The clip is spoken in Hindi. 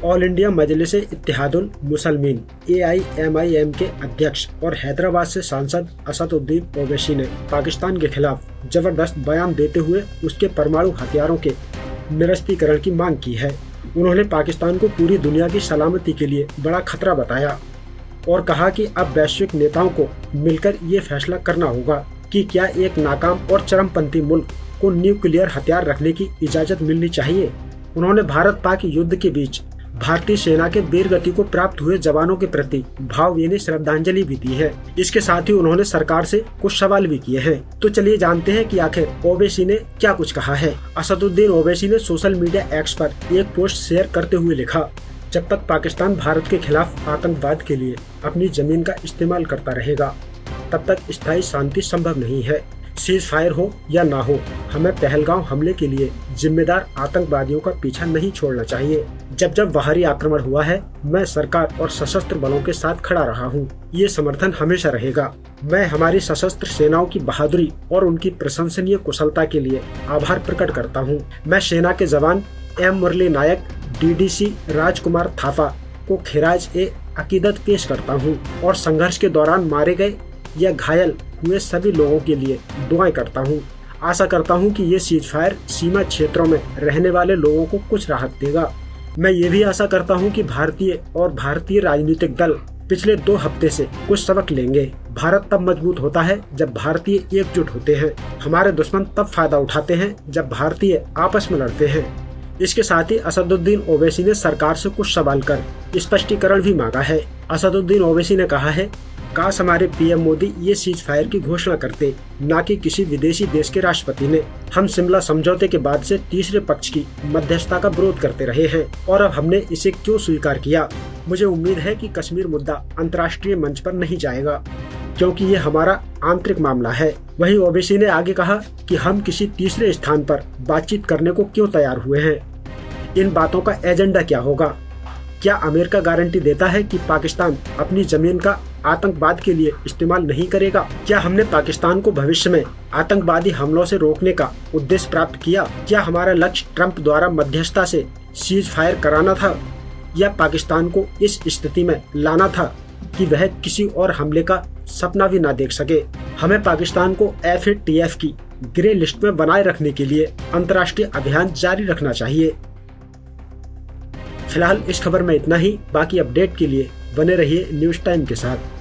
ऑल इंडिया मजलिस इत्तेहादुल मुसलमीन AIMIM के अध्यक्ष और हैदराबाद से सांसद असदुद्दीन ओवैसी ने पाकिस्तान के खिलाफ जबरदस्त बयान देते हुए उसके परमाणु हथियारों के निरस्तीकरण की मांग की है। उन्होंने पाकिस्तान को पूरी दुनिया की सलामती के लिए बड़ा खतरा बताया और कहा कि अब वैश्विक नेताओं को मिलकर ये फैसला करना होगा कि क्या एक नाकाम और चरमपंथी मुल्क को न्यूक्लियर हथियार रखने की इजाजत मिलनी चाहिए। उन्होंने भारत पाक युद्ध के बीच भारतीय सेना के वीरगति को प्राप्त हुए जवानों के प्रति भावभीनी श्रद्धांजलि भी दी है। इसके साथ ही उन्होंने सरकार से कुछ सवाल भी किए हैं। तो चलिए जानते हैं कि आखिर ओवैसी ने क्या कुछ कहा है। असदुद्दीन ओवैसी ने सोशल मीडिया एक्स पर एक पोस्ट शेयर करते हुए लिखा, जब तक पाकिस्तान भारत के खिलाफ आतंकवाद के लिए अपनी जमीन का इस्तेमाल करता रहेगा तब तक स्थायी शांति संभव नहीं है। सीज फायर हो या ना हो, हमें पहलगांव हमले के लिए जिम्मेदार आतंकवादियों का पीछा नहीं छोड़ना चाहिए। जब जब बाहरी आक्रमण हुआ है, मैं सरकार और सशस्त्र बलों के साथ खड़ा रहा हूँ। ये समर्थन हमेशा रहेगा। मैं हमारी सशस्त्र सेनाओं की बहादुरी और उनकी प्रशंसनीय कुशलता के लिए आभार प्रकट करता हूँ। मैं सेना के जवान M मुरली नायक, DDC राजकुमार थापा को खिराज-ए-अकीदत पेश करता हूँ और संघर्ष के दौरान मारे गए या घायल हुए सभी लोगों के लिए दुआएं करता हूं। आशा करता हूं कि ये सीजफायर सीमा क्षेत्रों में रहने वाले लोगों को कुछ राहत देगा। मैं ये भी आशा करता हूं कि भारतीय राजनीतिक दल पिछले 2 हफ्ते से कुछ सबक लेंगे। भारत तब मजबूत होता है जब भारतीय एकजुट होते हैं। हमारे दुश्मन तब फायदा उठाते हैं जब भारतीय आपस में लड़ते हैं। इसके साथ ही असदुद्दीन ओवैसी ने सरकार से कुछ सवाल कर स्पष्टीकरण भी मांगा है। असदुद्दीन ओवैसी ने कहा है, काश हमारे PM मोदी ये सीज फायर की घोषणा करते, न कि किसी विदेशी देश के राष्ट्रपति ने। हम शिमला समझौते के बाद से तीसरे पक्ष की मध्यस्थता का विरोध करते रहे हैं और अब हमने इसे क्यों स्वीकार किया। मुझे उम्मीद है कि कश्मीर मुद्दा अंतर्राष्ट्रीय मंच पर नहीं जाएगा क्योंकि ये हमारा आंतरिक मामला है। वहीं ओवैसी ने आगे कहा कि हम किसी तीसरे स्थान पर बातचीत करने को क्यों तैयार हुए हैं। इन बातों का एजेंडा क्या होगा। क्या अमेरिका गारंटी देता है कि पाकिस्तान अपनी जमीन का आतंकवाद के लिए इस्तेमाल नहीं करेगा। क्या हमने पाकिस्तान को भविष्य में आतंकवादी हमलों से रोकने का उद्देश्य प्राप्त किया। क्या हमारा लक्ष्य ट्रंप द्वारा मध्यस्थता से सीज फायर कराना था या पाकिस्तान को इस स्थिति में लाना था कि वह किसी और हमले का सपना भी ना देख सके। हमें पाकिस्तान को FATF की ग्रे लिस्ट में बनाए रखने के लिए अंतर्राष्ट्रीय अभियान जारी रखना चाहिए। फिलहाल इस खबर में इतना ही। बाकी अपडेट के लिए बने रहिए न्यूज़ टाइम के साथ।